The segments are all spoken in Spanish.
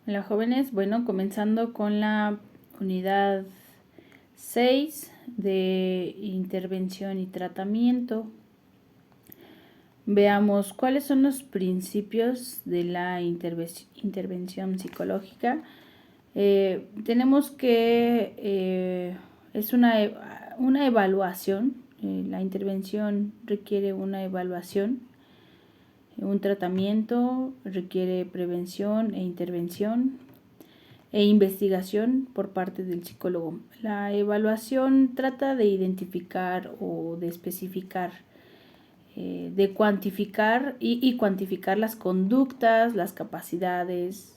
Hola jóvenes, bueno, comenzando con la unidad 6 de intervención y tratamiento. Veamos cuáles son los principios de la intervención psicológica. Tenemos que es una evaluación. La intervención requiere una evaluación. Un tratamiento requiere prevención e intervención e investigación por parte del psicólogo. La evaluación trata de identificar o de especificar, de cuantificar y cuantificar las conductas, las capacidades,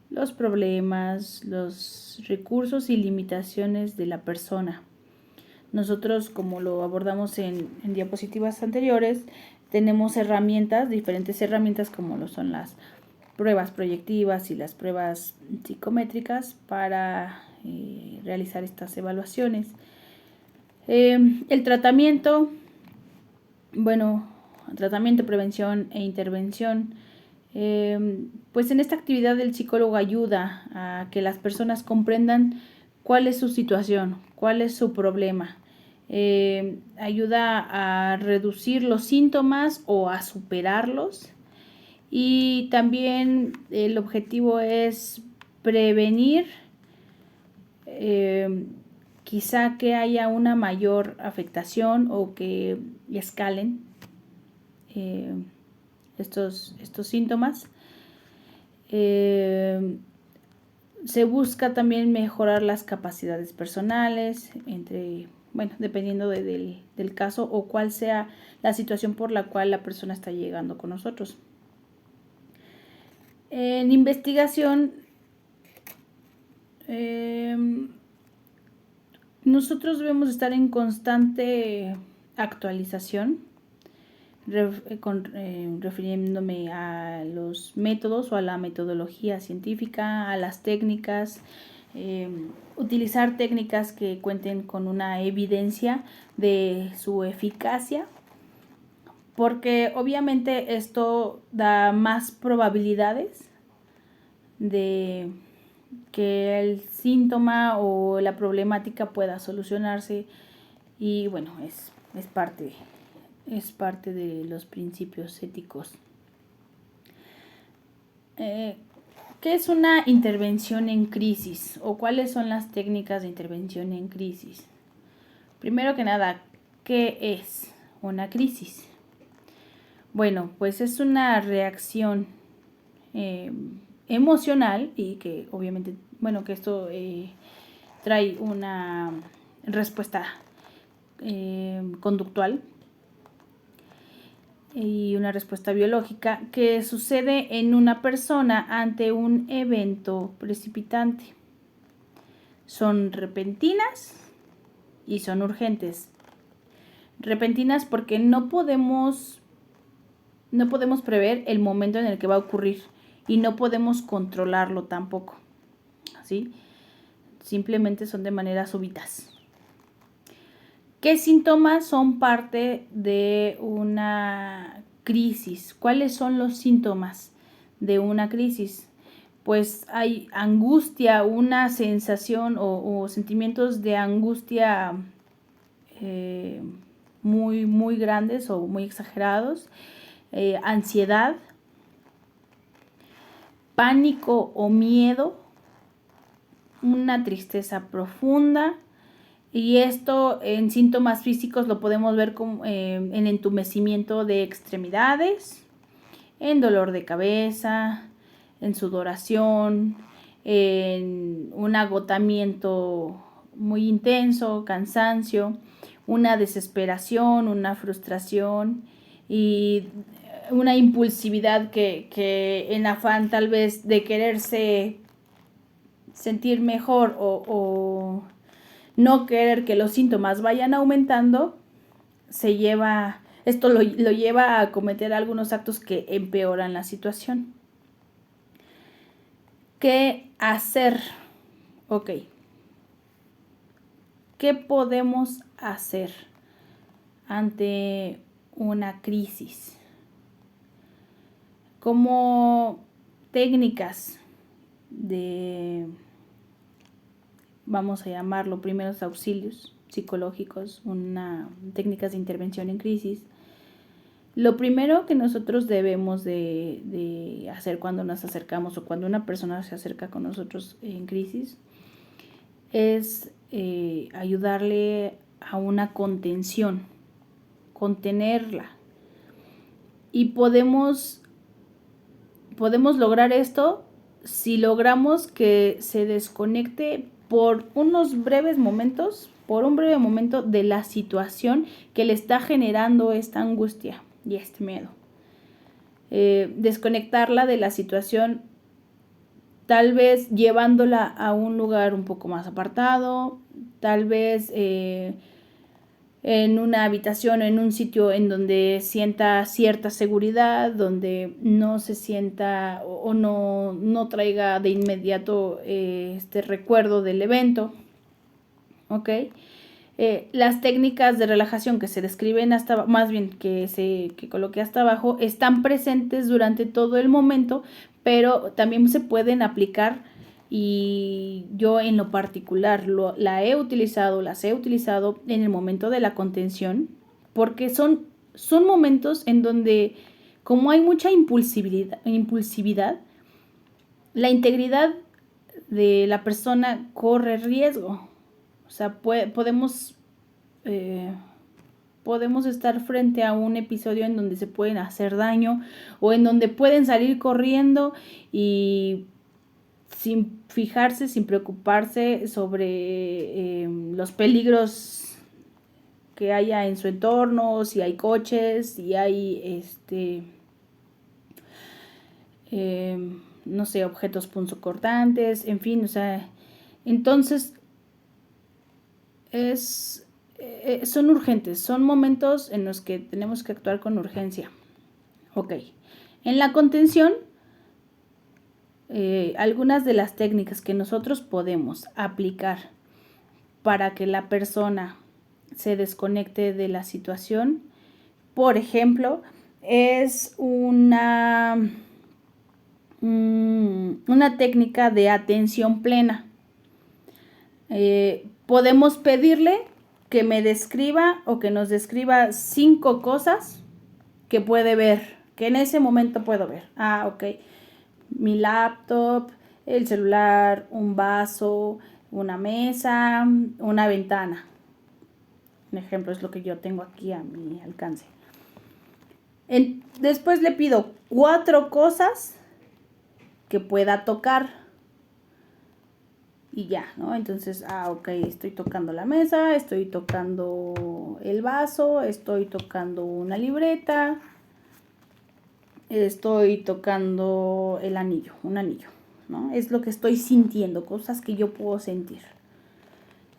los problemas, los recursos y limitaciones de la persona. Nosotros, como lo abordamos en diapositivas anteriores, tenemos herramientas, diferentes herramientas como lo son las pruebas proyectivas y las pruebas psicométricas para realizar estas evaluaciones. El tratamiento, tratamiento, prevención e intervención. Pues en esta actividad el psicólogo ayuda a que las personas comprendan cuál es su situación, cuál es su problema. Ayuda a reducir los síntomas o a superarlos. Y también el objetivo es prevenir quizá que haya una mayor afectación o que escalen estos síntomas. Se busca también mejorar las capacidades personales, dependiendo del caso o cuál sea la situación por la cual la persona está llegando con nosotros. En investigación, nosotros debemos estar en constante actualización, refiriéndome a los métodos o a la metodología científica, a las técnicas, utilizar técnicas que cuenten con una evidencia de su eficacia, porque obviamente esto da más probabilidades de que el síntoma o la problemática pueda solucionarse y bueno, es parte de los principios éticos. ¿Qué es una intervención en crisis o cuáles son las técnicas de intervención en crisis? Primero que nada, ¿qué es una crisis? Bueno, pues es una reacción emocional y que obviamente, que esto trae una respuesta conductual y una respuesta biológica que sucede en una persona ante un evento precipitante. Son repentinas y son urgentes. Repentinas porque no podemos prever el momento en el que va a ocurrir y no podemos controlarlo tampoco, ¿sí? Simplemente son de manera súbitas. ¿Qué síntomas son parte de una crisis? ¿Cuáles son los síntomas de una crisis? Pues hay angustia, una sensación o sentimientos de angustia muy, muy grandes o muy exagerados, ansiedad, pánico o miedo, una tristeza profunda. Y esto en síntomas físicos lo podemos ver como, en entumecimiento de extremidades, en dolor de cabeza, en sudoración, en un agotamiento muy intenso, cansancio, una desesperación, una frustración y una impulsividad que en afán tal vez de quererse sentir mejor o no querer que los síntomas vayan aumentando, esto lo lleva a cometer algunos actos que empeoran la situación. ¿Qué hacer? Ok. ¿Qué podemos hacer ante una crisis? Como técnicas vamos a llamarlo, primeros auxilios psicológicos, técnicas de intervención en crisis. Lo primero que nosotros debemos de hacer cuando nos acercamos o cuando una persona se acerca con nosotros en crisis es ayudarle a una contención, contenerla. Y podemos lograr esto si logramos que se desconecte por unos breves momentos, por un breve momento de la situación que le está generando esta angustia y este miedo. Desconectarla de la situación, tal vez llevándola a un lugar un poco más apartado, tal vez en una habitación o en un sitio en donde sienta cierta seguridad, donde no se sienta o no traiga de inmediato este recuerdo del evento. ¿Ok? Las técnicas de relajación que se describen que coloqué hasta abajo, están presentes durante todo el momento, pero también se pueden aplicar, y yo en lo particular las he utilizado en el momento de la contención, porque son momentos en donde, como hay mucha impulsividad, la integridad de la persona corre riesgo. O sea, podemos estar frente a un episodio en donde se pueden hacer daño o en donde pueden salir corriendo y sin fijarse, sin preocuparse sobre los peligros que haya en su entorno, si hay coches, si hay no sé, objetos punzocortantes, en fin, o sea, entonces son urgentes, son momentos en los que tenemos que actuar con urgencia. Ok, en la contención, algunas de las técnicas que nosotros podemos aplicar para que la persona se desconecte de la situación, por ejemplo, es una técnica de atención plena. Podemos pedirle que me describa o que nos describa 5 cosas que puede ver, que en ese momento puedo ver. Ok, mi laptop, el celular, un vaso, una mesa, una ventana. Un ejemplo es lo que yo tengo aquí a mi alcance. Después le pido 4 cosas que pueda tocar. Y ya, ¿no? Entonces, ok, estoy tocando la mesa, estoy tocando el vaso, estoy tocando una libreta, estoy tocando un anillo, ¿no? Es lo que estoy sintiendo, cosas que yo puedo sentir.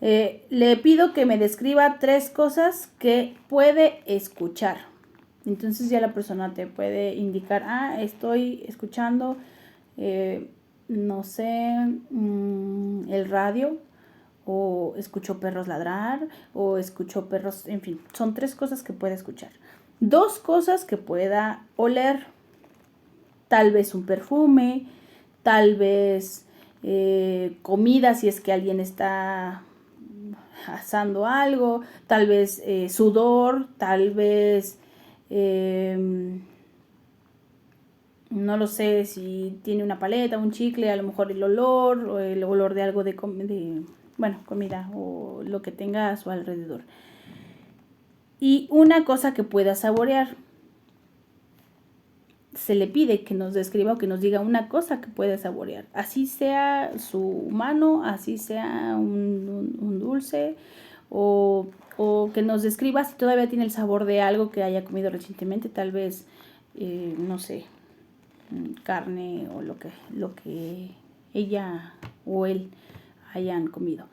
Le pido que me describa 3 cosas que puede escuchar. Entonces ya la persona te puede indicar, estoy escuchando, no sé, el radio, o escucho perros ladrar, o escucho perros, en fin, son 3 cosas que puede escuchar. 2 cosas que pueda oler, tal vez un perfume, tal vez comida si es que alguien está asando algo, tal vez sudor, tal vez no lo sé, si tiene una paleta, un chicle, a lo mejor el olor o el olor de algo de comida o lo que tenga a su alrededor. Y una cosa que pueda saborear. Se le pide que nos describa o que nos diga una cosa que pueda saborear. Así sea su mano, así sea un dulce, o que nos describa si todavía tiene el sabor de algo que haya comido recientemente, tal vez, no sé, carne o lo que ella o él hayan comido.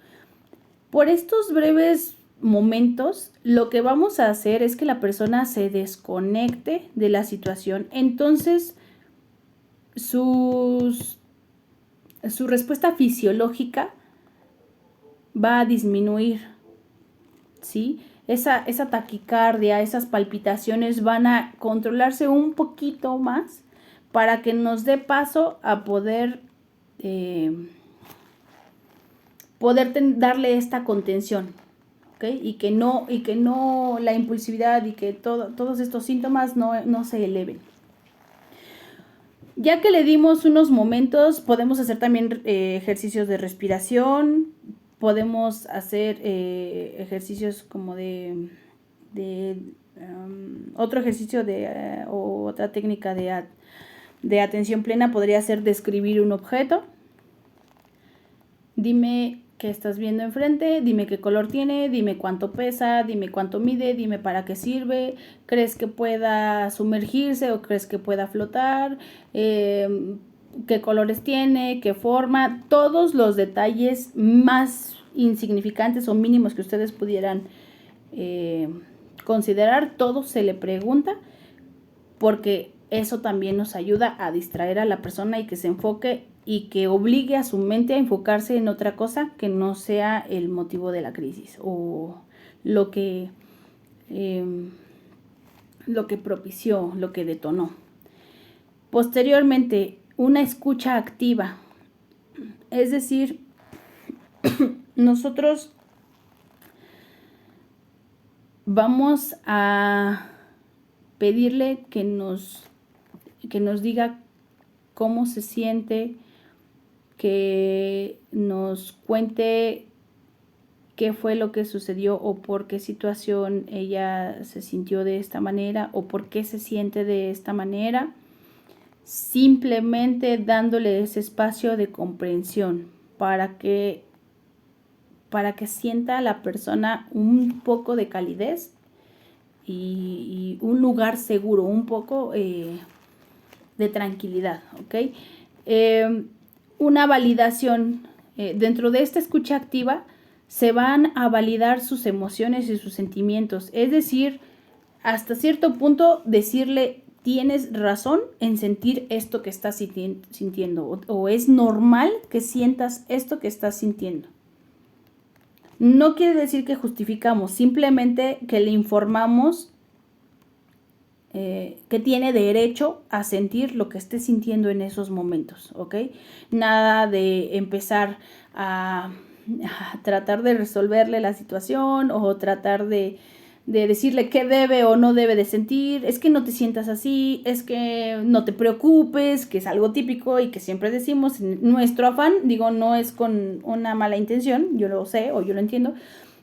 Por estos breves momentos, lo que vamos a hacer es que la persona se desconecte de la situación. Entonces, su respuesta fisiológica va a disminuir, ¿sí? Esa taquicardia, esas palpitaciones van a controlarse un poquito más para que nos dé paso a poder poder darle esta contención, ¿ok? Y que no la impulsividad y que todos estos síntomas no se eleven. Ya que le dimos unos momentos, podemos hacer también ejercicios de respiración, podemos hacer ejercicios como otro ejercicio o otra técnica de atención plena podría ser describir un objeto. Dime qué estás viendo enfrente, dime qué color tiene, dime cuánto pesa, dime cuánto mide, dime para qué sirve, crees que pueda sumergirse o crees que pueda flotar, qué colores tiene, qué forma, todos los detalles más insignificantes o mínimos que ustedes pudieran considerar, todo se le pregunta, porque eso también nos ayuda a distraer a la persona y que se enfoque y que obligue a su mente a enfocarse en otra cosa que no sea el motivo de la crisis o lo que propició, lo que detonó. Posteriormente, una escucha activa, es decir, nosotros vamos a pedirle que nos diga cómo se siente, que nos cuente qué fue lo que sucedió o por qué situación ella se sintió de esta manera o por qué se siente de esta manera, simplemente dándole ese espacio de comprensión para que sienta a la persona un poco de calidez y un lugar seguro, un poco de tranquilidad, ¿ok? Una validación. Dentro de esta escucha activa se van a validar sus emociones y sus sentimientos. Es decir, hasta cierto punto decirle, tienes razón en sentir esto que estás sintiendo o es normal que sientas esto que estás sintiendo. No quiere decir que justificamos, simplemente que le informamos que tiene derecho a sentir lo que esté sintiendo en esos momentos, ¿ok? Nada de empezar a tratar de resolverle la situación o tratar de decirle qué debe o no debe de sentir, es que no te sientas así, es que no te preocupes, que es algo típico y que siempre decimos, nuestro afán, digo, no es con una mala intención, yo lo sé o yo lo entiendo,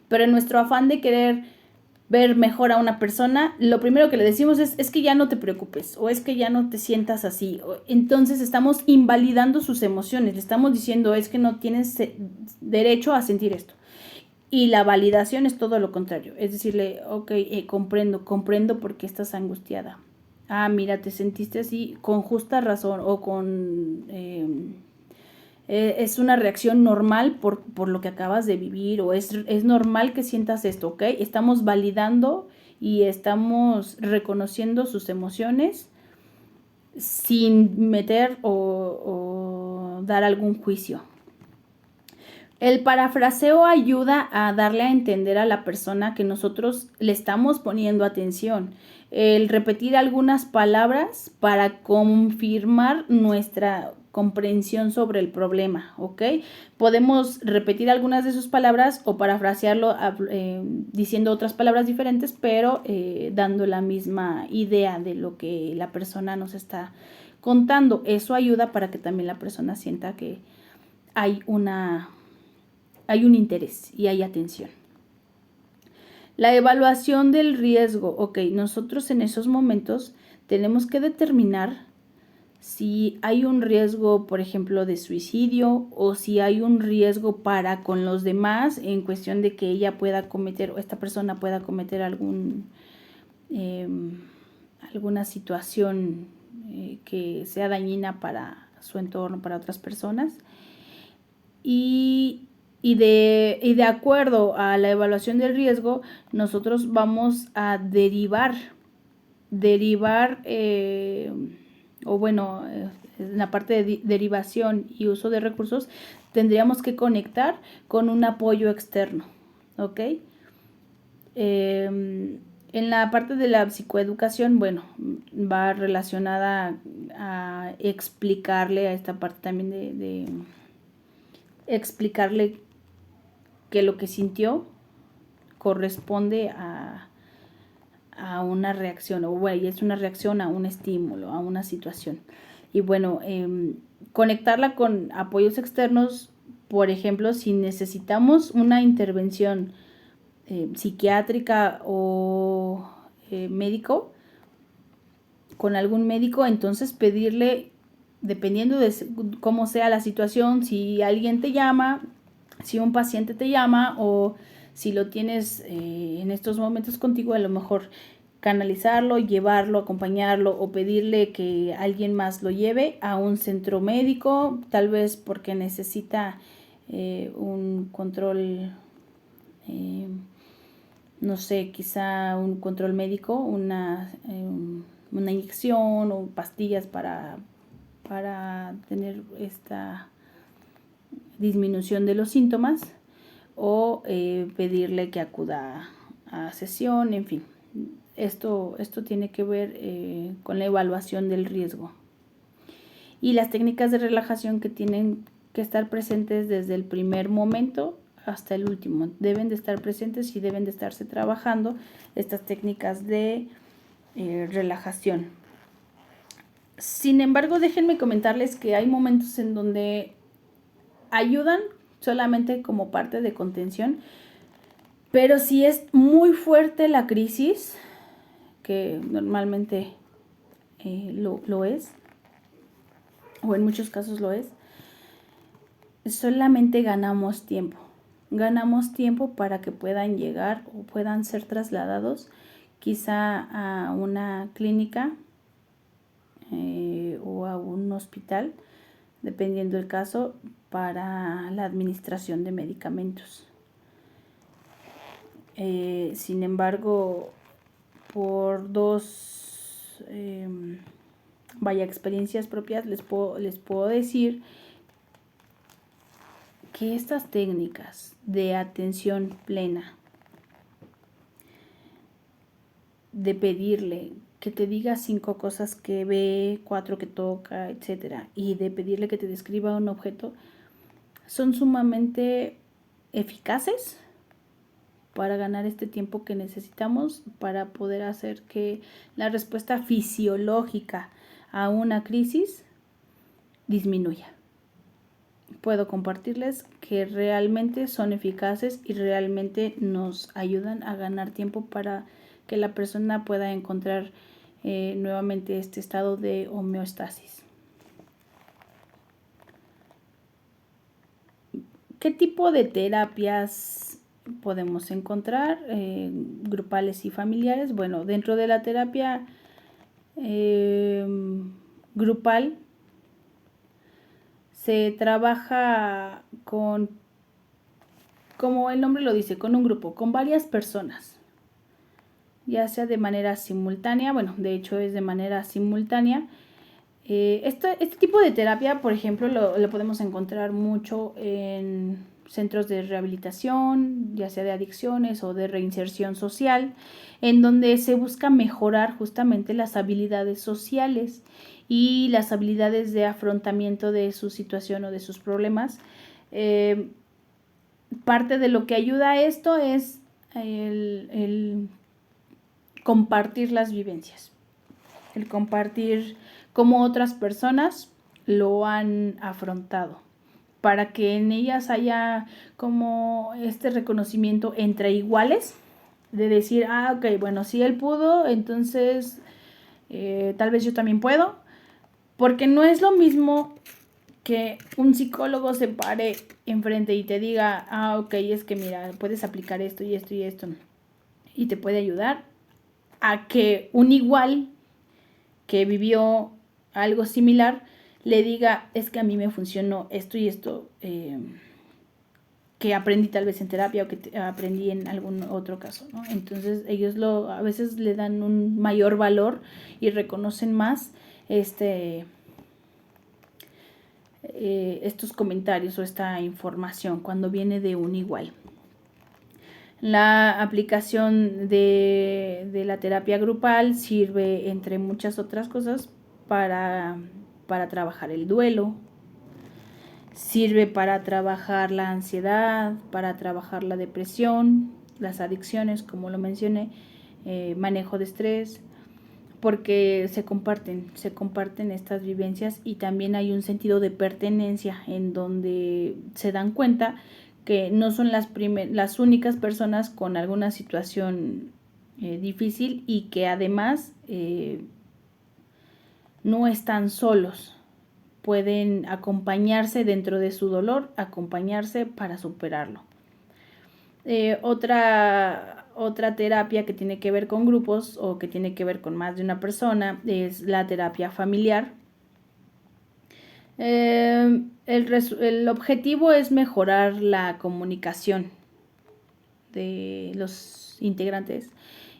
pero en nuestro afán de querer ver mejor a una persona, lo primero que le decimos es que ya no te preocupes o es que ya no te sientas así. Entonces estamos invalidando sus emociones, le estamos diciendo es que no tienes derecho a sentir esto. Y la validación es todo lo contrario, es decirle, ok, comprendo por qué estás angustiada. Ah, mira, te sentiste así con justa razón o con... es una reacción normal por lo que acabas de vivir o es normal que sientas esto, ¿ok? Estamos validando y estamos reconociendo sus emociones sin meter o dar algún juicio. El parafraseo ayuda a darle a entender a la persona que nosotros le estamos poniendo atención. El repetir algunas palabras para confirmar nuestra comprensión sobre el problema, ¿ok? Podemos repetir algunas de sus palabras o parafrasearlo diciendo otras palabras diferentes, pero dando la misma idea de lo que la persona nos está contando. Eso ayuda para que también la persona sienta que hay un interés y hay atención. La evaluación del riesgo. Ok, nosotros en esos momentos tenemos que determinar si hay un riesgo, por ejemplo, de suicidio o si hay un riesgo para con los demás en cuestión de que ella pueda cometer o esta persona pueda cometer alguna situación que sea dañina para su entorno, para otras personas. Y de acuerdo a la evaluación del riesgo, nosotros vamos a derivar en la parte de derivación y uso de recursos, tendríamos que conectar con un apoyo externo, ¿ok? En la parte de la psicoeducación, bueno, va relacionada a explicarle a esta parte también de explicarle que lo que sintió corresponde a una reacción, o bueno, es una reacción a un estímulo, a una situación. Y bueno, conectarla con apoyos externos, por ejemplo, si necesitamos una intervención psiquiátrica o médico, con algún médico, entonces pedirle, dependiendo de cómo sea la situación, si alguien te llama, si un paciente te llama o si lo tienes en estos momentos contigo, a lo mejor canalizarlo, llevarlo, acompañarlo o pedirle que alguien más lo lleve a un centro médico, tal vez porque necesita un control, no sé, quizá un control médico, una inyección o pastillas para tener esta disminución de los síntomas o pedirle que acuda a sesión, en fin. Esto tiene que ver con la evaluación del riesgo. Y las técnicas de relajación que tienen que estar presentes desde el primer momento hasta el último. Deben de estar presentes y deben de estarse trabajando estas técnicas de relajación. Sin embargo, déjenme comentarles que hay momentos en donde ayudan solamente como parte de contención, pero si es muy fuerte la crisis, que normalmente lo es, o en muchos casos lo es, solamente ganamos tiempo. Ganamos tiempo para que puedan llegar o puedan ser trasladados quizá a una clínica o a un hospital, dependiendo del caso, para la administración de medicamentos. Sin embargo, por dos experiencias propias les puedo decir que estas técnicas de atención plena, de pedirle que te diga 5 cosas que ve, 4 que toca, etcétera, y de pedirle que te describa un objeto, son sumamente eficaces para ganar este tiempo que necesitamos para poder hacer que la respuesta fisiológica a una crisis disminuya. Puedo compartirles que realmente son eficaces y realmente nos ayudan a ganar tiempo para que la persona pueda encontrar nuevamente este estado de homeostasis. ¿Qué tipo de terapias podemos encontrar? Grupales y familiares. Bueno, dentro de la terapia grupal se trabaja con, como el nombre lo dice, con un grupo, con varias personas, ya sea de manera simultánea, bueno, de hecho es de manera simultánea. Este tipo de terapia, por ejemplo, lo podemos encontrar mucho en centros de rehabilitación, ya sea de adicciones o de reinserción social, en donde se busca mejorar justamente las habilidades sociales y las habilidades de afrontamiento de su situación o de sus problemas. Parte de lo que ayuda a esto es el compartir las vivencias, el compartir cómo otras personas lo han afrontado, para que en ellas haya como este reconocimiento entre iguales, de decir, ok, bueno, si él pudo, entonces tal vez yo también puedo, porque no es lo mismo que un psicólogo se pare enfrente y te diga, ok, es que mira, puedes aplicar esto y esto y esto, y te puede ayudar, a que un igual que vivió algo similar le diga, es que a mí me funcionó esto y esto, que aprendí tal vez en terapia o que aprendí en algún otro caso, ¿no? Entonces ellos a veces le dan un mayor valor y reconocen más estos comentarios o esta información cuando viene de un igual. La aplicación de la terapia grupal sirve, entre muchas otras cosas, para trabajar el duelo, sirve para trabajar la ansiedad, para trabajar la depresión, las adicciones, como lo mencioné, manejo de estrés, porque se comparten estas vivencias y también hay un sentido de pertenencia en donde se dan cuenta que no son las únicas personas con alguna situación difícil y que además no están solos. Pueden acompañarse dentro de su dolor, acompañarse para superarlo. Otra terapia que tiene que ver con grupos o que tiene que ver con más de una persona es la terapia familiar. El objetivo es mejorar la comunicación de los integrantes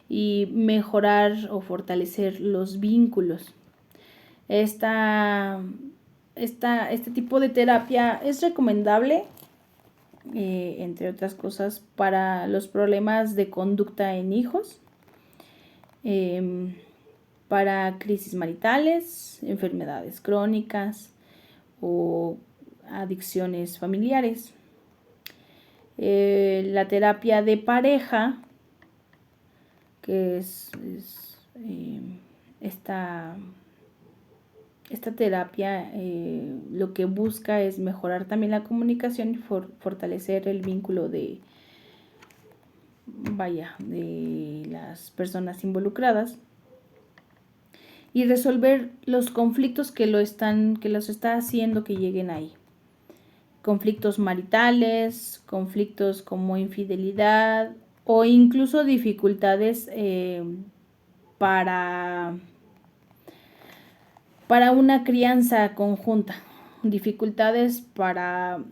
y mejorar o fortalecer los vínculos. Este tipo de terapia es recomendable, entre otras cosas, para los problemas de conducta en hijos, para crisis maritales, enfermedades crónicas o adicciones familiares. La terapia de pareja, que es esta terapia, lo que busca es mejorar también la comunicación y fortalecer el vínculo de las personas involucradas y resolver los conflictos que los está haciendo que lleguen ahí. Conflictos maritales, conflictos como infidelidad o incluso dificultades para una crianza conjunta, dificultades para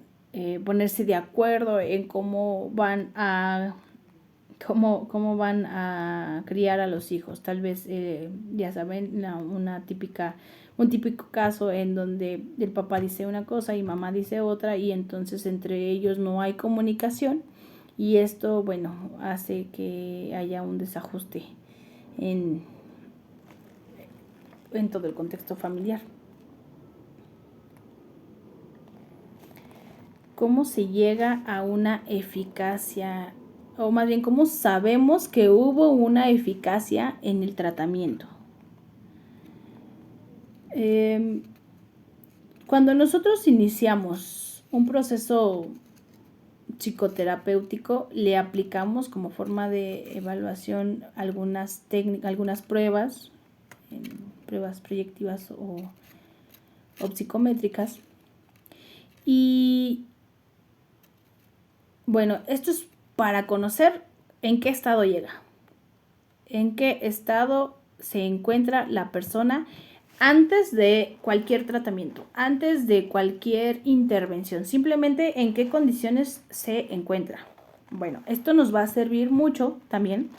ponerse de acuerdo en cómo van a criar a los hijos. Tal vez, ya saben, un típico caso en donde el papá dice una cosa y mamá dice otra y entonces entre ellos no hay comunicación y esto, bueno, hace que haya un desajuste en todo el contexto familiar. ¿Cómo se llega a una eficacia? O más bien, ¿cómo sabemos que hubo una eficacia en el tratamiento? Cuando nosotros iniciamos un proceso psicoterapéutico, le aplicamos como forma de evaluación algunas pruebas, pruebas proyectivas o psicométricas. Y bueno, esto es para conocer en qué estado llega, en qué estado se encuentra la persona antes de cualquier tratamiento, antes de cualquier intervención, simplemente en qué condiciones se encuentra. Bueno, esto nos va a servir mucho también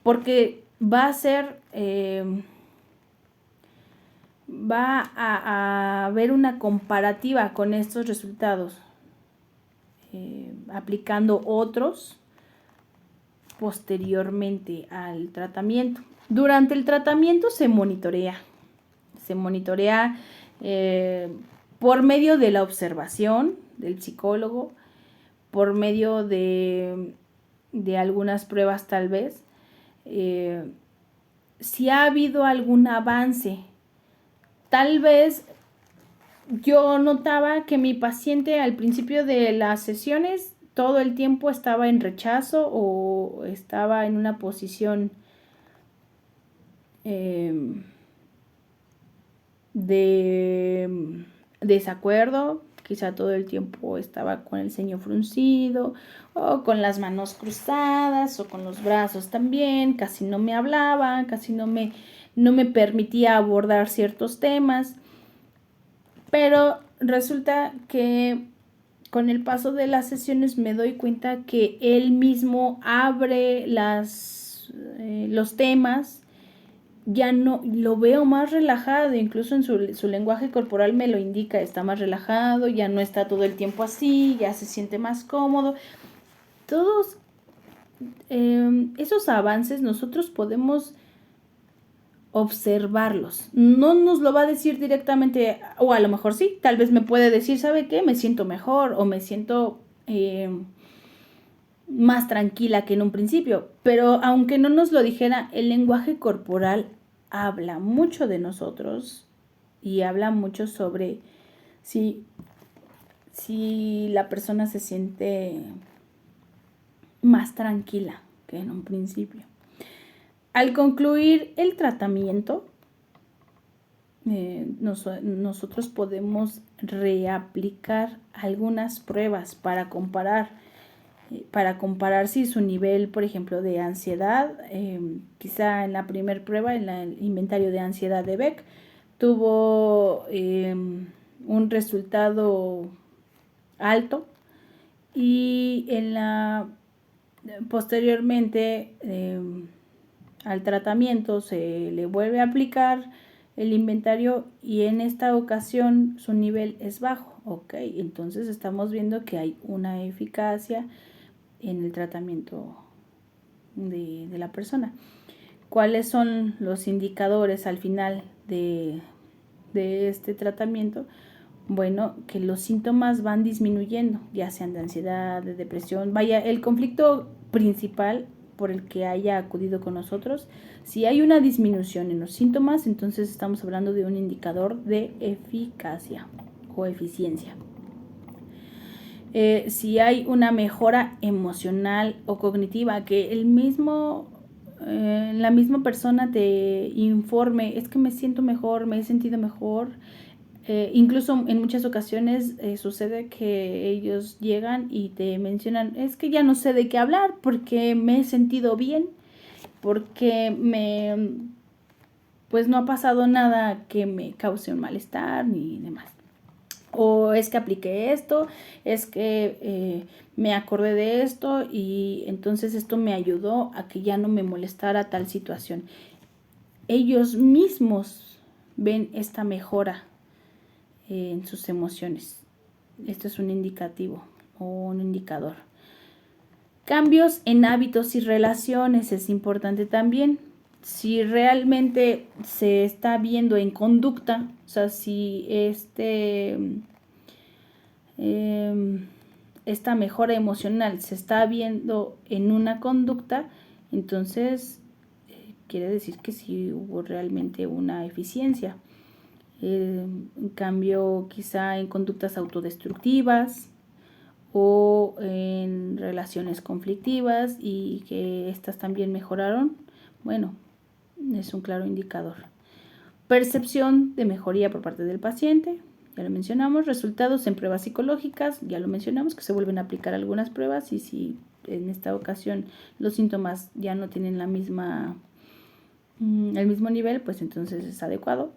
porque va a ser, va a haber una comparativa con estos resultados, aplicando otros posteriormente al tratamiento. Durante el tratamiento se monitorea por medio de la observación del psicólogo, por medio de algunas pruebas tal vez, si ha habido algún avance. Tal vez yo notaba que mi paciente al principio de las sesiones todo el tiempo estaba en rechazo o estaba en una posición de desacuerdo, quizá todo el tiempo estaba con el ceño fruncido o con las manos cruzadas o con los brazos también, casi no me hablaba, casi no me permitía abordar ciertos temas, pero resulta que con el paso de las sesiones me doy cuenta que él mismo abre los temas, ya no lo veo más relajado, incluso en su lenguaje corporal me lo indica, está más relajado, ya no está todo el tiempo así, ya se siente más cómodo. Todos esos avances nosotros podemos observarlos. No nos lo va a decir directamente, o a lo mejor sí, tal vez me puede decir, ¿sabe qué? Me siento mejor o me siento más tranquila que en un principio. Pero aunque no nos lo dijera, el lenguaje corporal habla mucho de nosotros y habla mucho sobre si la persona se siente más tranquila que en un principio. Al concluir el tratamiento, nosotros podemos reaplicar algunas pruebas para comparar si su nivel, por ejemplo, de ansiedad, quizá en la primera prueba, en el inventario de ansiedad de Beck, tuvo un resultado alto, y posteriormente al tratamiento se le vuelve a aplicar el inventario y en esta ocasión su nivel es bajo. Ok, entonces estamos viendo que hay una eficacia en el tratamiento de la persona. ¿Cuáles son los indicadores al final de este tratamiento? Bueno, que los síntomas van disminuyendo, ya sean de ansiedad, de depresión. Vaya, el conflicto principal por el que haya acudido con nosotros, si hay una disminución en los síntomas, entonces estamos hablando de un indicador de eficacia o eficiencia. Si hay una mejora emocional o cognitiva, que la misma persona te informe, es que me siento mejor, me he sentido mejor. Incluso en muchas ocasiones sucede que ellos llegan y te mencionan, es que ya no sé de qué hablar porque me he sentido bien, porque pues no ha pasado nada que me cause un malestar ni demás. O es que apliqué esto, es que me acordé de esto y entonces esto me ayudó a que ya no me molestara tal situación. Ellos mismos ven esta mejora en sus emociones. Esto es un indicativo o un indicador. Cambios en hábitos y relaciones es importante también. Si realmente se está viendo en conducta, o sea, si esta mejora emocional se está viendo en una conducta, entonces quiere decir que sí hubo realmente una eficiencia. En cambio, quizá en conductas autodestructivas o en relaciones conflictivas y que estas también mejoraron, bueno, es un claro indicador. Percepción de mejoría por parte del paciente, ya lo mencionamos. Resultados en pruebas psicológicas, ya lo mencionamos, que se vuelven a aplicar algunas pruebas y si en esta ocasión los síntomas ya no tienen el mismo nivel, pues entonces es adecuado.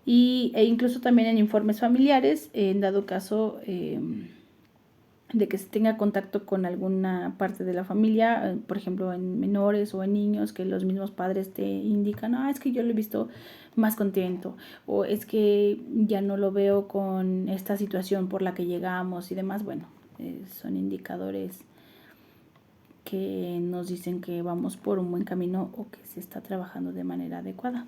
E incluso también en informes familiares, en dado caso de que se tenga contacto con alguna parte de la familia, por ejemplo en menores o en niños, que los mismos padres te indican, es que yo lo he visto más contento, o es que ya no lo veo con esta situación por la que llegamos y demás. Bueno, son indicadores que nos dicen que vamos por un buen camino o que se está trabajando de manera adecuada.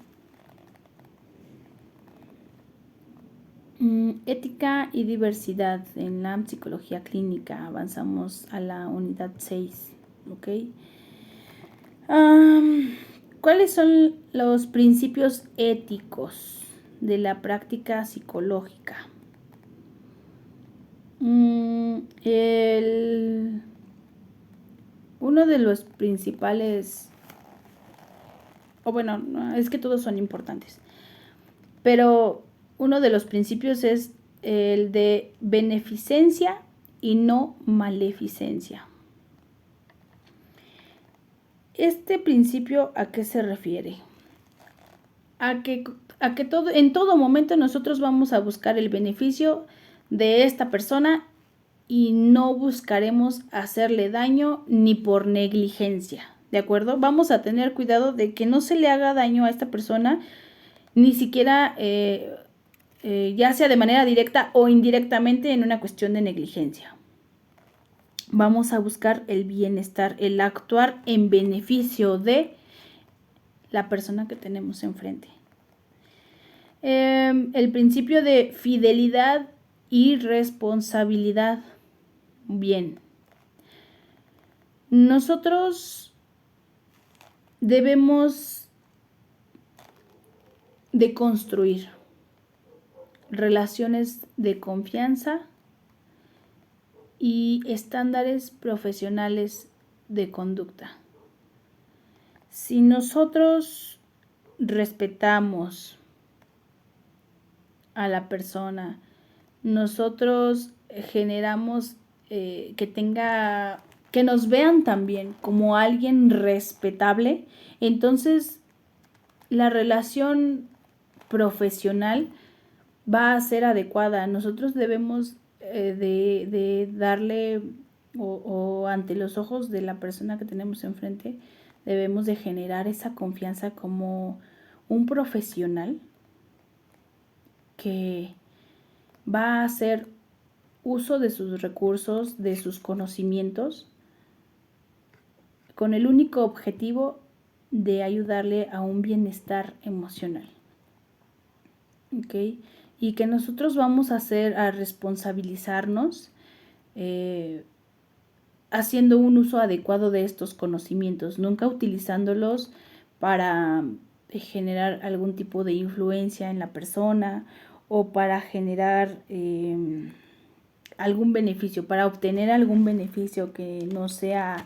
Ética y diversidad en la psicología clínica. Avanzamos a la unidad 6. ¿Ok? ¿Cuáles son los principios éticos de la práctica psicológica? Uno de los principales, es que todos son importantes, pero uno de los principios es el de beneficencia y no maleficencia. Este principio, ¿a qué se refiere? A que en todo momento nosotros vamos a buscar el beneficio de esta persona y no buscaremos hacerle daño ni por negligencia, ¿de acuerdo? Vamos a tener cuidado de que no se le haga daño a esta persona, ni siquiera ya sea de manera directa o indirectamente en una cuestión de negligencia. vamos a buscar el bienestar, el actuar en beneficio de la persona que tenemos enfrente. El principio de fidelidad y responsabilidad. Bien. Nosotros debemos de construir relaciones de confianza y estándares profesionales de conducta. Si nosotros respetamos a la persona, nosotros generamos que nos vean también como alguien respetable, entonces la relación profesional va a ser adecuada. Nosotros debemos de darle o ante los ojos de la persona que tenemos enfrente, debemos de generar esa confianza como un profesional que va a hacer uso de sus recursos, de sus conocimientos, con el único objetivo de ayudarle a un bienestar emocional. ¿Ok? Y que nosotros vamos a responsabilizarnos haciendo un uso adecuado de estos conocimientos, nunca utilizándolos para generar algún tipo de influencia en la persona o para generar algún beneficio, para obtener algún beneficio que no sea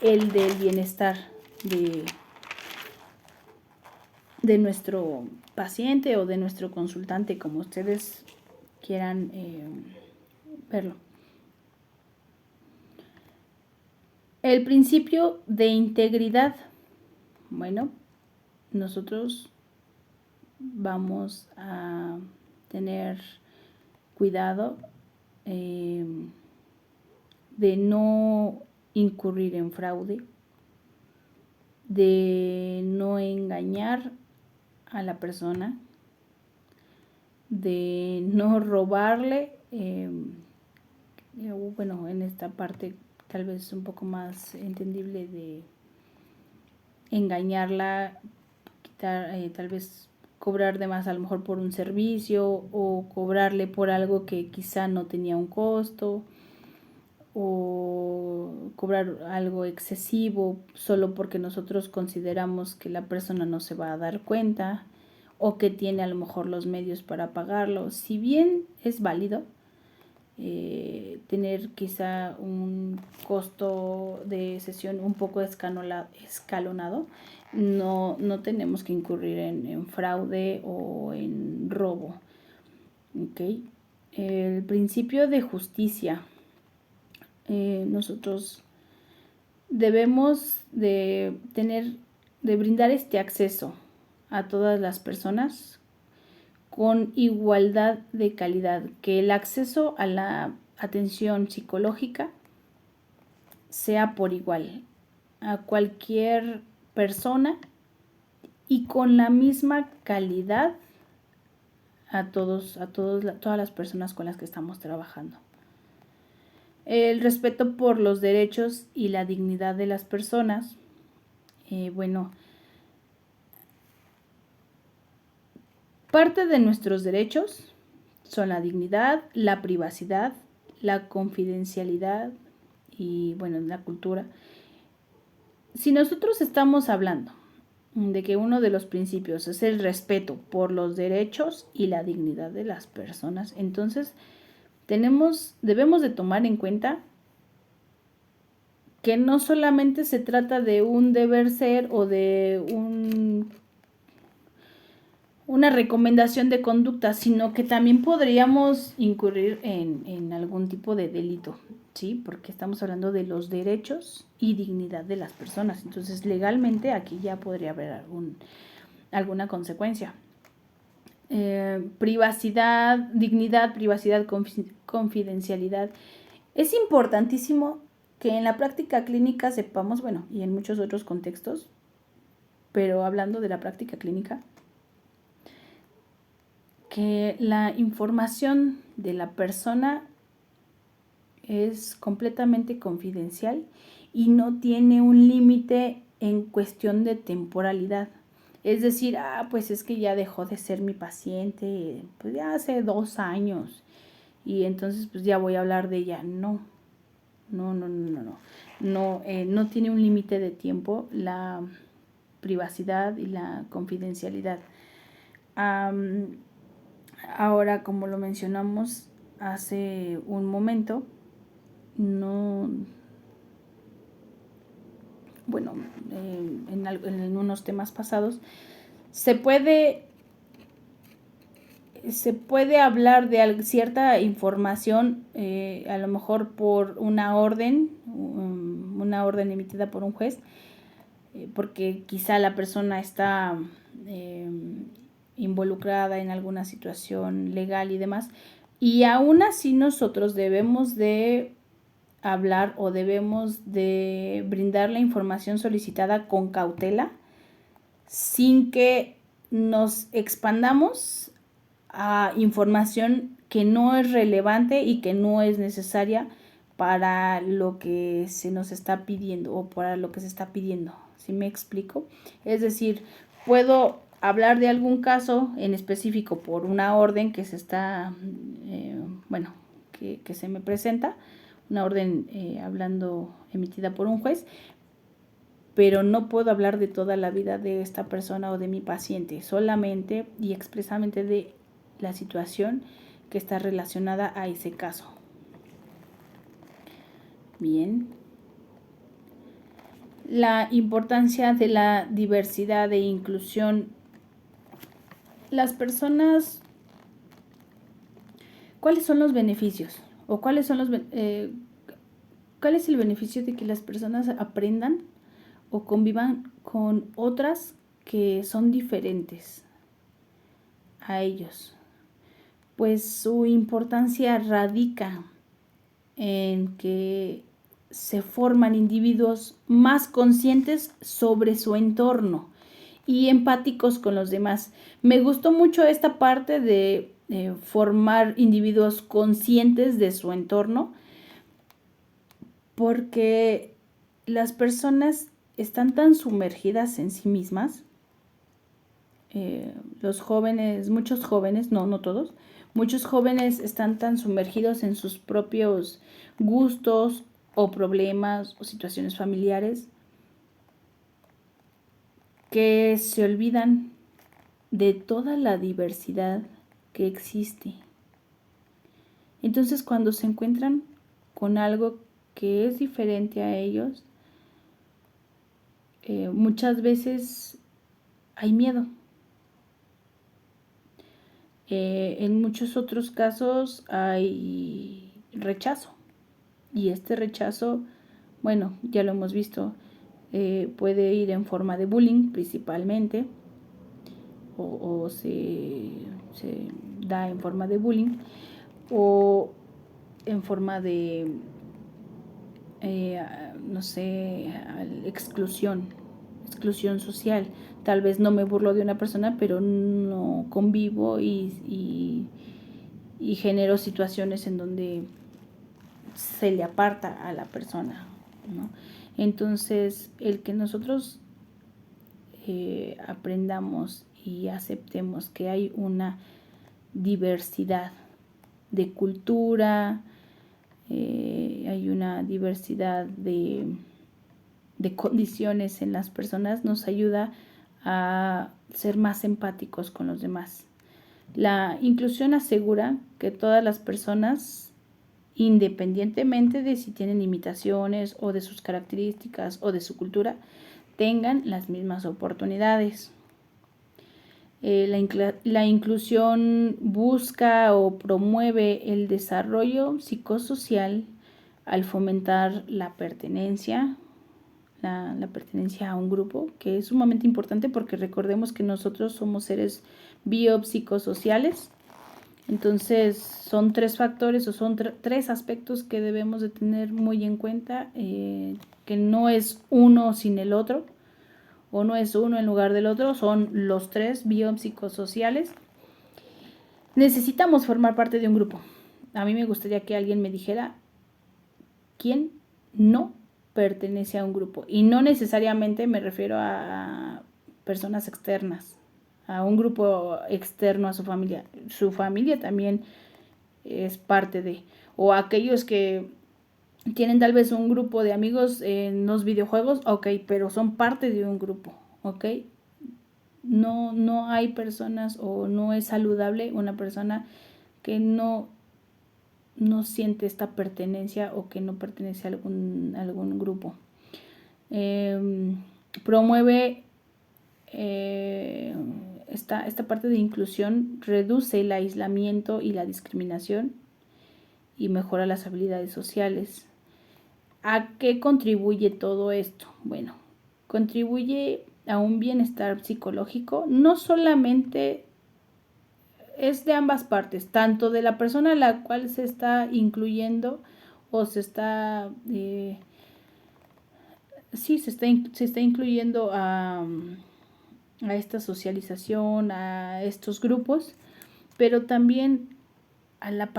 el del bienestar de nuestro paciente o de nuestro consultante, como ustedes quieran verlo. El principio de integridad. Bueno, nosotros vamos a tener cuidado de no incurrir en fraude, de no engañar a la persona, de no robarle, bueno, en esta parte tal vez un poco más entendible de engañarla, quitar, tal vez cobrar de más a lo mejor por un servicio o cobrarle por algo que quizá no tenía un costo o cobrar algo excesivo solo porque nosotros consideramos que la persona no se va a dar cuenta o que tiene a lo mejor los medios para pagarlo. Si bien es válido tener quizá un costo de sesión un poco escalonado, no tenemos que incurrir en fraude o en robo. ¿Okay? El principio de justicia. Nosotros debemos de brindar este acceso a todas las personas con igualdad de calidad, que el acceso a la atención psicológica sea por igual a cualquier persona y con la misma calidad a todas las personas con las que estamos trabajando. El respeto por los derechos y la dignidad de las personas. Bueno, parte de nuestros derechos son la dignidad, la privacidad, la confidencialidad y, bueno, la cultura. Si nosotros estamos hablando de que uno de los principios es el respeto por los derechos y la dignidad de las personas, entonces debemos de tomar en cuenta que no solamente se trata de un deber ser o de una recomendación de conducta, sino que también podríamos incurrir en algún tipo de delito, ¿sí? Porque estamos hablando de los derechos y dignidad de las personas. Entonces, legalmente aquí ya podría haber alguna consecuencia. Privacidad, dignidad, privacidad, confidencialidad. Es importantísimo que en la práctica clínica sepamos, bueno, y en muchos otros contextos, pero hablando de la práctica clínica, que la información de la persona es completamente confidencial y no tiene un límite en cuestión de temporalidad. Es decir, pues es que ya dejó de ser mi paciente, pues ya hace 2 años y entonces pues ya voy a hablar de ella. No, no, no, no, no, no. No tiene un límite de tiempo la privacidad y la confidencialidad. Ahora, como lo mencionamos hace un momento, en unos temas pasados, se puede hablar de cierta información, a lo mejor por una orden emitida por un juez, porque quizá la persona está involucrada en alguna situación legal y demás, y aún así nosotros debemos de hablar o debemos de brindar la información solicitada con cautela, sin que nos expandamos a información que no es relevante y que no es necesaria para lo que se nos está pidiendo o para lo que se está pidiendo. ¿Sí me explico? Es decir, puedo hablar de algún caso en específico por una orden que se está, que se me presenta, una orden emitida por un juez, pero no puedo hablar de toda la vida de esta persona o de mi paciente, solamente y expresamente de la situación que está relacionada a ese caso. Bien. La importancia de la diversidad e inclusión. Las personas, ¿cuáles son los beneficios? ¿O cuál es el beneficio de que las personas aprendan o convivan con otras que son diferentes a ellos? Pues su importancia radica en que se forman individuos más conscientes sobre su entorno y empáticos con los demás. Me gustó mucho esta parte de formar individuos conscientes de su entorno, porque las personas están tan sumergidas en sí mismas. Los jóvenes, muchos jóvenes, no todos, muchos jóvenes están tan sumergidos en sus propios gustos o problemas o situaciones familiares que se olvidan de toda la diversidad que existe. Entonces, cuando se encuentran con algo que es diferente a ellos, muchas veces hay miedo. En muchos otros casos hay rechazo. Y este rechazo, bueno, ya lo hemos visto, puede ir en forma de bullying principalmente, o se da en forma de bullying, o en forma de, exclusión social. Tal vez no me burlo de una persona, pero no convivo y genero situaciones en donde se le aparta a la persona, ¿no? Entonces, el que nosotros aprendamos y aceptemos que hay una diversidad de cultura, hay una diversidad de condiciones en las personas, nos ayuda a ser más empáticos con los demás. La inclusión asegura que todas las personas, independientemente de si tienen limitaciones o de sus características o de su cultura, tengan las mismas oportunidades. La inclusión busca o promueve el desarrollo psicosocial al fomentar la pertenencia, la pertenencia a un grupo, que es sumamente importante porque recordemos que nosotros somos seres biopsicosociales. Entonces son 3 factores o son 3 aspectos que debemos de tener muy en cuenta, que no es uno sin el otro, o no es uno en lugar del otro, son los 3 biopsicosociales. Necesitamos formar parte de un grupo. A mí me gustaría que alguien me dijera, quién no pertenece a un grupo. Y no necesariamente me refiero a personas externas, a un grupo externo a su familia. Su familia también es parte de, o aquellos que tienen tal vez un grupo de amigos en los videojuegos, ok, pero son parte de un grupo, ok. No hay personas, o no es saludable una persona que no siente esta pertenencia o que no pertenece a algún grupo. Promueve esta parte de inclusión, reduce el aislamiento y la discriminación y mejora las habilidades sociales. ¿A qué contribuye todo esto? Bueno, contribuye a un bienestar psicológico, no solamente es de ambas partes, tanto de la persona a la cual se está incluyendo o se está se está incluyendo a esta socialización, a estos grupos, pero también a la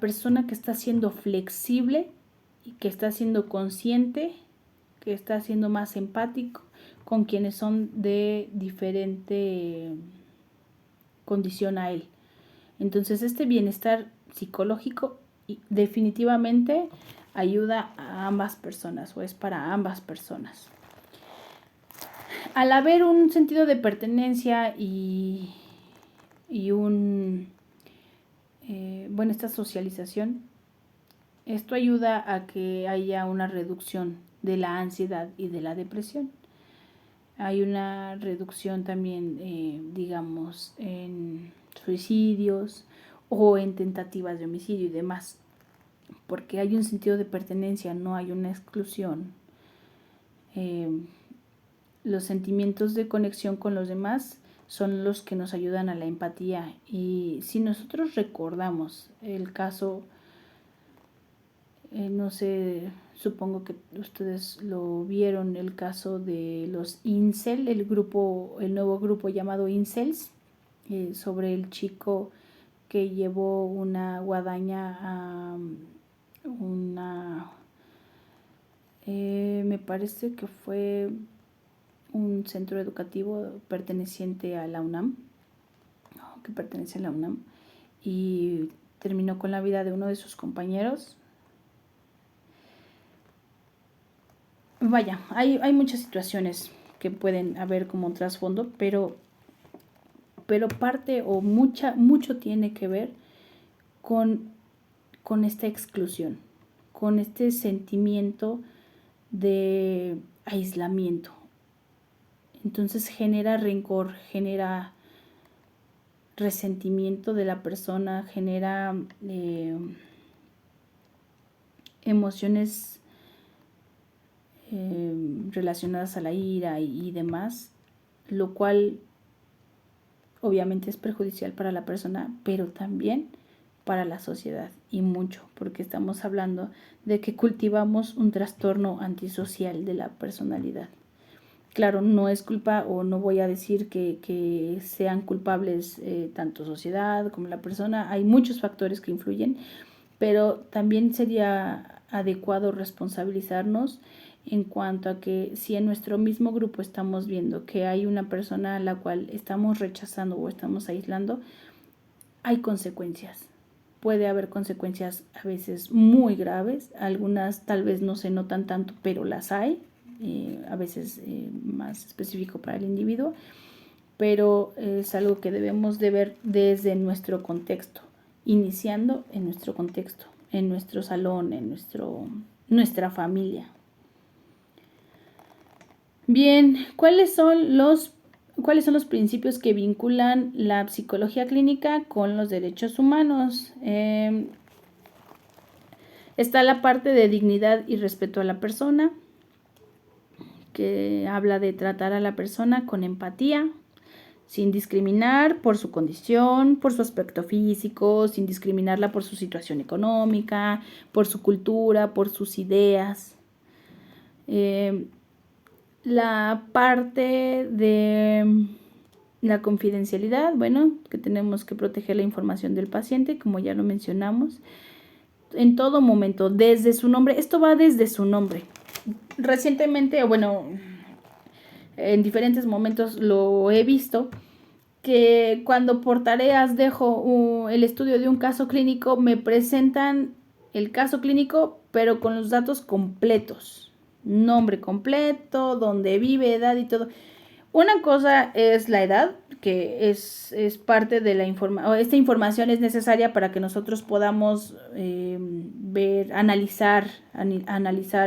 persona que está siendo flexible y que está siendo consciente, que está siendo más empático con quienes son de diferente condición a él. Entonces, este bienestar psicológico definitivamente ayuda a ambas personas, o es para ambas personas. Al haber un sentido de pertenencia y esta socialización, esto ayuda a que haya una reducción de la ansiedad y de la depresión. Hay una reducción también, digamos, en suicidios o en tentativas de homicidio y demás, porque hay un sentido de pertenencia, no hay una exclusión. Los sentimientos de conexión con los demás son los que nos ayudan a la empatía. Y si nosotros recordamos el caso, no sé, supongo que ustedes lo vieron, el caso de los Incel, el nuevo grupo llamado Incels, sobre el chico que llevó una guadaña a me parece que fue un centro educativo perteneciente a la UNAM, que pertenece a la UNAM, y terminó con la vida de uno de sus compañeros. Vaya, hay muchas situaciones que pueden haber como trasfondo, pero parte o mucho tiene que ver con esta exclusión, con este sentimiento de aislamiento. Entonces genera rencor, genera resentimiento de la persona, genera emociones relacionadas a la ira y demás, lo cual obviamente es perjudicial para la persona, pero también para la sociedad, y mucho, porque estamos hablando de que cultivamos un trastorno antisocial de la personalidad. Claro, no es culpa, o no voy a decir que sean culpables tanto sociedad como la persona. Hay muchos factores que influyen, pero también sería adecuado responsabilizarnos en cuanto a que si en nuestro mismo grupo estamos viendo que hay una persona a la cual estamos rechazando o estamos aislando, hay consecuencias. Puede haber consecuencias a veces muy graves, algunas tal vez no se notan tanto, pero las hay, a veces más específico para el individuo, pero es algo que debemos de ver desde nuestro contexto, iniciando en nuestro contexto, en nuestro salón, en nuestra familia. Bien, ¿cuáles son los principios que vinculan la psicología clínica con los derechos humanos? Está la parte de dignidad y respeto a la persona, que habla de tratar a la persona con empatía, sin discriminar por su condición, por su aspecto físico, sin discriminarla por su situación económica, por su cultura, por sus ideas. La parte de la confidencialidad, bueno, que tenemos que proteger la información del paciente, como ya lo mencionamos. en todo momento, desde su nombre. Esto va desde su nombre. Recientemente, bueno, en diferentes momentos lo he visto, que cuando por tareas dejo el estudio de un caso clínico, me presentan el caso clínico, pero con los datos completos. Nombre completo, dónde vive, edad y todo. Una cosa es la edad, que es parte de la información. Esta información es necesaria para que nosotros podamos ver, analizar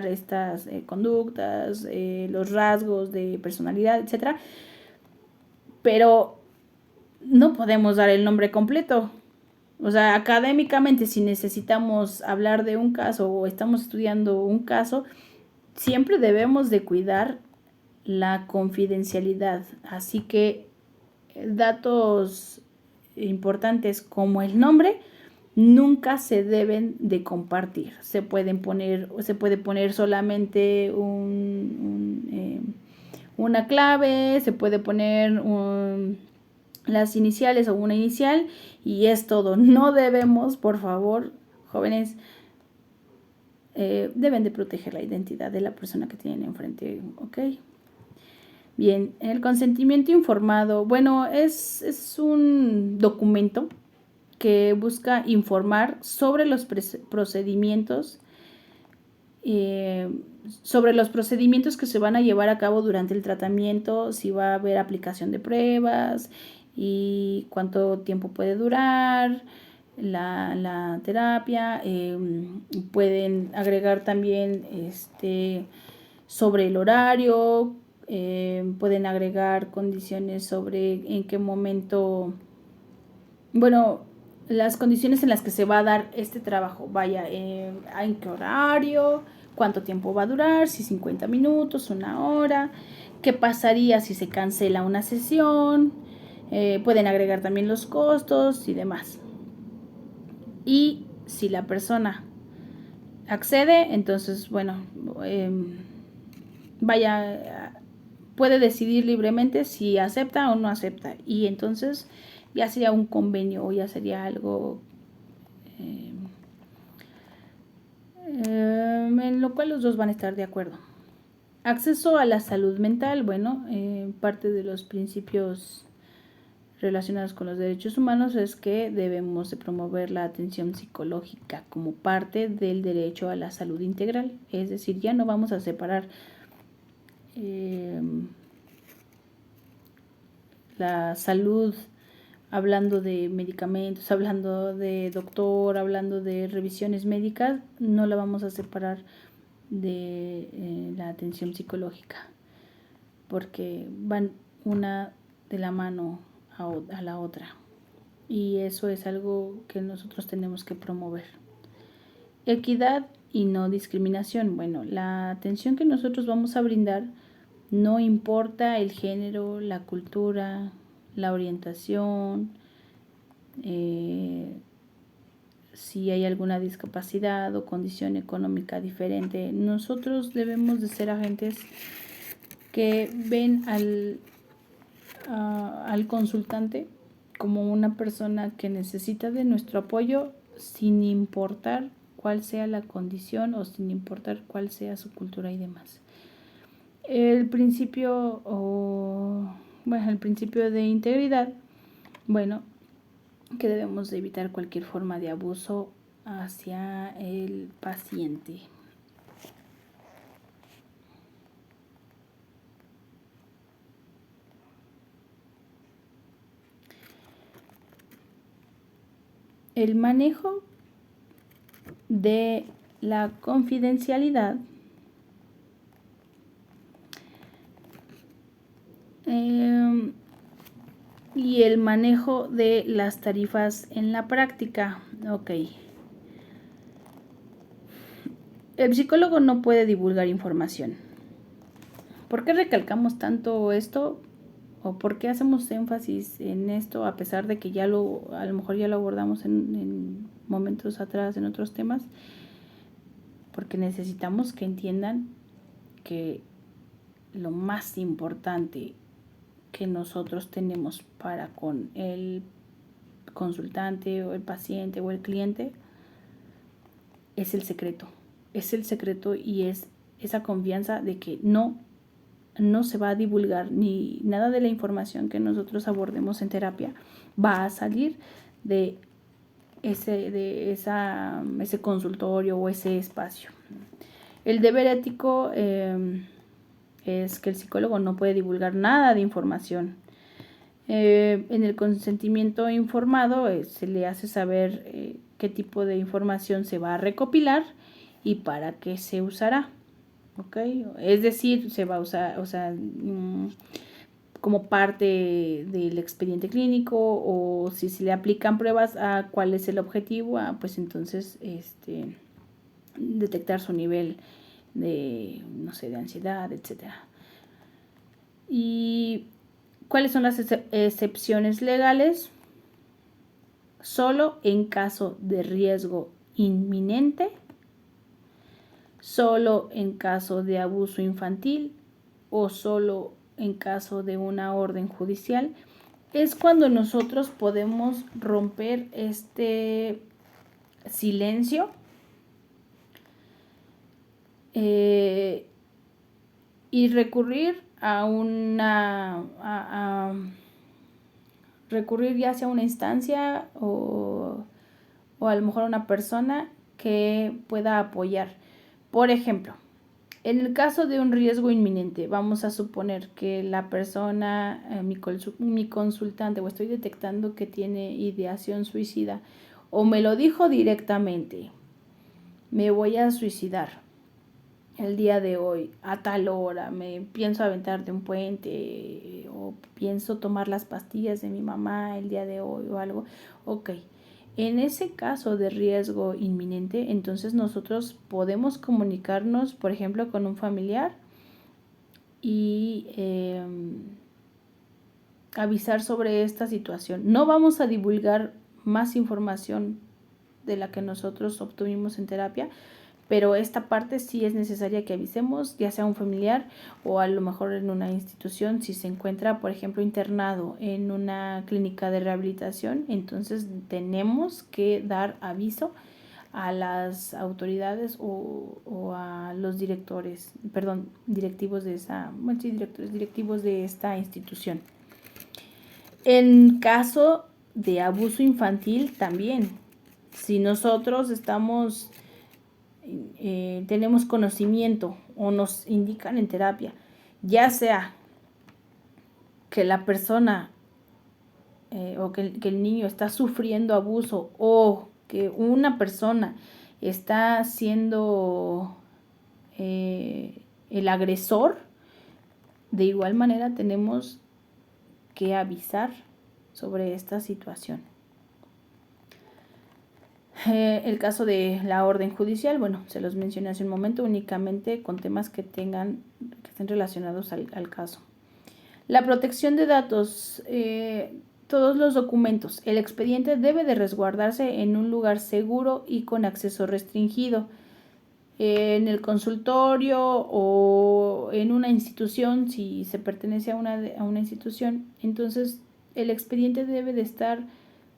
estas conductas, los rasgos de personalidad, etcétera. Pero no podemos dar el nombre completo. O sea, académicamente, si necesitamos hablar de un caso o estamos estudiando un caso, siempre debemos de cuidar la confidencialidad. Así que datos importantes como el nombre nunca se deben de compartir. Se puede poner solamente una clave, se puede poner las iniciales o una inicial y es todo. No debemos, por favor, jóvenes, deben de proteger la identidad de la persona que tienen enfrente, ¿ok? Bien, el consentimiento informado, bueno, es un documento que busca informar sobre los procedimientos que se van a llevar a cabo durante el tratamiento, si va a haber aplicación de pruebas y cuánto tiempo puede durar la terapia. Pueden agregar también sobre el horario, pueden agregar condiciones sobre en qué momento, bueno, las condiciones en las que se va a dar este trabajo, vaya, en qué horario, cuánto tiempo va a durar, si 50 minutos, una hora, qué pasaría si se cancela una sesión, pueden agregar también los costos y demás. Y si la persona accede, entonces, bueno, vaya, puede decidir libremente si acepta o no acepta. Y entonces ya sería un convenio o ya sería algo en lo cual los dos van a estar de acuerdo. Acceso a la salud mental, bueno, parte de los principios relacionados con los derechos humanos es que debemos de promover la atención psicológica como parte del derecho a la salud integral. Es decir, ya no vamos a separar la salud hablando de medicamentos, hablando de doctor, hablando de revisiones médicas, no la vamos a separar de la atención psicológica, porque van una de la mano a la otra. Y eso es algo que nosotros tenemos que promover. Equidad y no discriminación. Bueno, la atención que nosotros vamos a brindar no importa el género, la cultura, la orientación, si hay alguna discapacidad o condición económica diferente. Nosotros debemos de ser agentes que ven al consultante como una persona que necesita de nuestro apoyo sin importar cuál sea la condición o sin importar cuál sea su cultura y demás. El principio de integridad, bueno, que debemos de evitar cualquier forma de abuso hacia el paciente. El manejo de la confidencialidad y el manejo de las tarifas en la práctica. Ok. El psicólogo no puede divulgar información. ¿Por qué recalcamos tanto esto? ¿O por qué hacemos énfasis en esto a pesar de que a lo mejor ya lo abordamos en momentos atrás en otros temas? Porque necesitamos que entiendan que lo más importante que nosotros tenemos para con el consultante o el paciente o el cliente es el secreto. Es el secreto y es esa confianza de que no se va a divulgar ni nada de la información que nosotros abordemos en terapia va a salir de ese consultorio o ese espacio. El deber ético es que el psicólogo no puede divulgar nada de información. En el consentimiento informado se le hace saber qué tipo de información se va a recopilar y para qué se usará. ¿Okay? Es decir, se va a usar, como parte del expediente clínico, o si se le aplican pruebas a cuál es el objetivo, pues entonces detectar su nivel de, no sé, de ansiedad, etcétera. ¿Y cuáles son las excepciones legales? Solo en caso de riesgo inminente, solo en caso de abuso infantil o solo en caso de una orden judicial, es cuando nosotros podemos romper este silencio y recurrir recurrir ya sea a una instancia o a lo mejor a una persona que pueda apoyar. Por ejemplo, en el caso de un riesgo inminente, vamos a suponer que la persona, mi consultante, o estoy detectando que tiene ideación suicida, o me lo dijo directamente, me voy a suicidar el día de hoy, a tal hora, me pienso aventar de un puente, o pienso tomar las pastillas de mi mamá el día de hoy o algo. Ok. En ese caso de riesgo inminente, entonces nosotros podemos comunicarnos, por ejemplo, con un familiar y avisar sobre esta situación. No vamos a divulgar más información de la que nosotros obtuvimos en terapia, pero esta parte sí es necesaria que avisemos, ya sea un familiar o a lo mejor en una institución, si se encuentra, por ejemplo, internado en una clínica de rehabilitación, entonces tenemos que dar aviso a las autoridades o a los directivos de directivos de esta institución. En caso de abuso infantil también, si nosotros tenemos conocimiento o nos indican en terapia, ya sea que la persona o que el niño está sufriendo abuso o que una persona está siendo el agresor, de igual manera tenemos que avisar sobre esta situación. El caso de la orden judicial, bueno, se los mencioné hace un momento, únicamente con temas que estén relacionados al caso. La protección de datos, todos los documentos. El expediente debe de resguardarse en un lugar seguro y con acceso restringido. En el consultorio o en una institución, si se pertenece a una institución, entonces el expediente debe de estar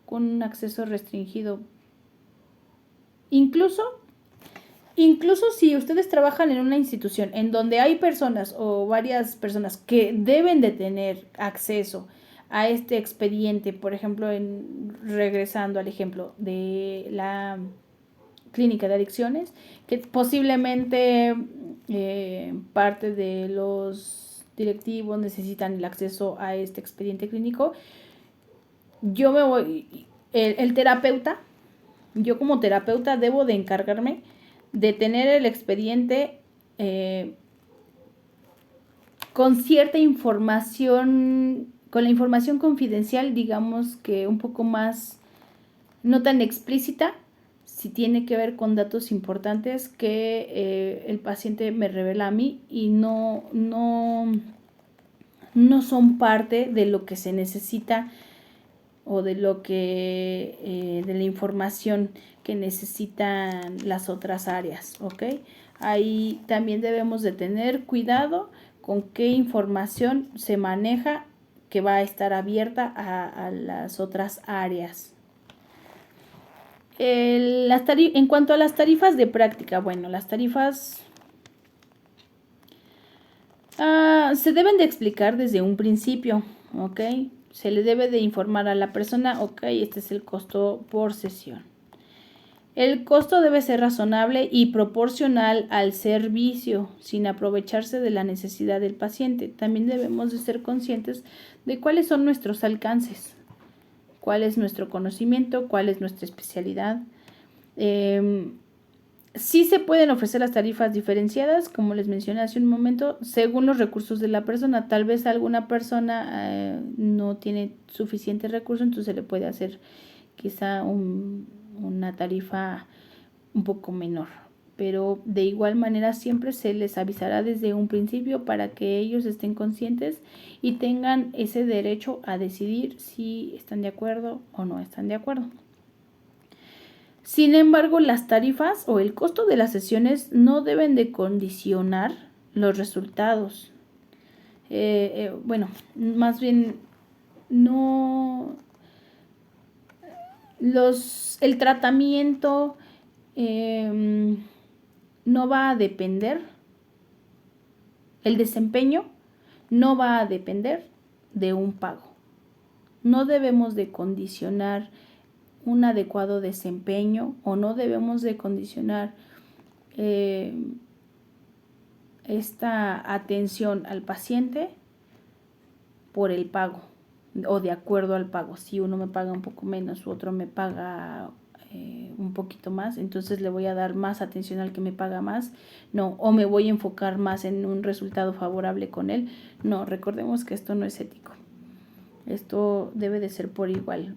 con un acceso restringido. Incluso si ustedes trabajan en una institución en donde hay personas o varias personas que deben de tener acceso a este expediente, por ejemplo, regresando al ejemplo de la clínica de adicciones, que posiblemente parte de los directivos necesitan el acceso a este expediente clínico, el terapeuta, yo como terapeuta debo de encargarme de tener el expediente con cierta información, con la información confidencial, digamos que un poco más, no tan explícita, si tiene que ver con datos importantes que el paciente me revela a mí y no son parte de lo que se necesita o de lo que de la información que necesitan las otras áreas, ¿ok? Ahí también debemos de tener cuidado con qué información se maneja que va a estar abierta a las otras áreas. En cuanto a las tarifas de práctica, bueno, las tarifas se deben de explicar desde un principio, ¿ok? Se le debe de informar a la persona, ok, este es el costo por sesión. El costo debe ser razonable y proporcional al servicio, sin aprovecharse de la necesidad del paciente. También debemos de ser conscientes de cuáles son nuestros alcances, cuál es nuestro conocimiento, cuál es nuestra especialidad. Sí se pueden ofrecer las tarifas diferenciadas, como les mencioné hace un momento, según los recursos de la persona. Tal vez alguna persona no tiene suficiente recurso, entonces se le puede hacer quizá una tarifa un poco menor. Pero de igual manera siempre se les avisará desde un principio para que ellos estén conscientes y tengan ese derecho a decidir si están de acuerdo o no están de acuerdo. Sin embargo, las tarifas o el costo de las sesiones no deben de condicionar los resultados. Bueno, más bien no el tratamiento no va a depender, el desempeño no va a depender de un pago. No debemos de condicionar un adecuado desempeño o no debemos de condicionar esta atención al paciente por el pago o de acuerdo al pago. Si uno me paga un poco menos u otro me paga un poquito más, entonces le voy a dar más atención al que me paga más, no, o me voy a enfocar más en un resultado favorable con él. No, recordemos que esto no es ético. Esto debe de ser por igual.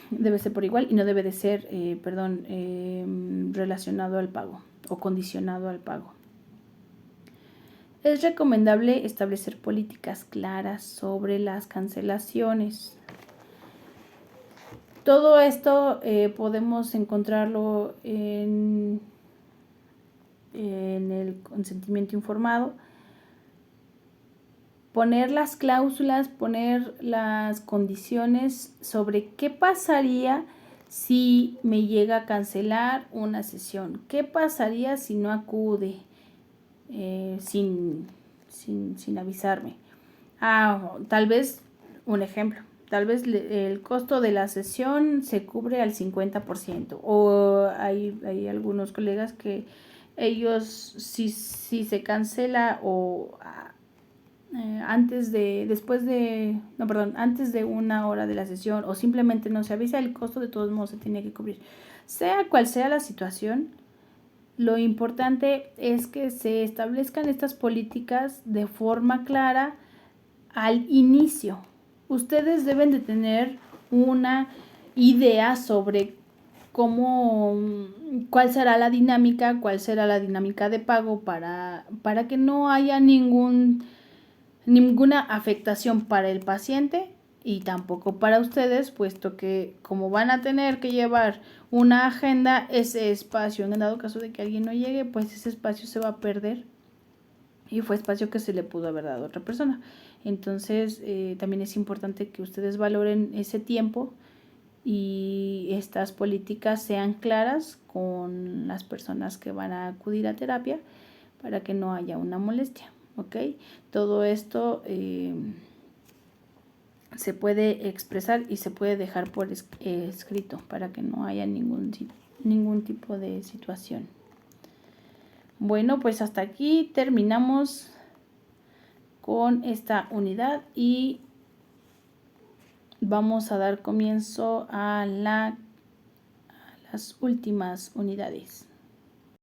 Debe ser por igual y no debe de ser, relacionado al pago o condicionado al pago. Es recomendable establecer políticas claras sobre las cancelaciones. Todo esto podemos encontrarlo en el consentimiento informado. Poner las cláusulas, poner las condiciones sobre qué pasaría si me llega a cancelar una sesión. ¿Qué pasaría si no acude sin avisarme? Tal vez, un ejemplo, tal vez el costo de la sesión se cubre al 50%. O hay algunos colegas que ellos, si se cancela o antes de una hora de la sesión o simplemente no se avisa, el costo de todos modos se tiene que cubrir. Sea cual sea la situación, lo importante es que se establezcan estas políticas de forma clara al inicio. Ustedes deben de tener una idea sobre cuál será la dinámica de pago para que no haya ninguna afectación para el paciente y tampoco para ustedes, puesto que como van a tener que llevar una agenda, ese espacio, en dado caso de que alguien no llegue, pues ese espacio se va a perder y fue espacio que se le pudo haber dado a otra persona. Entonces también es importante que ustedes valoren ese tiempo y estas políticas sean claras con las personas que van a acudir a terapia para que no haya una molestia. ¿Ok? Todo esto se puede expresar y se puede dejar por escrito para que no haya ningún tipo de situación. Bueno, pues hasta aquí terminamos con esta unidad y vamos a dar comienzo a las últimas unidades.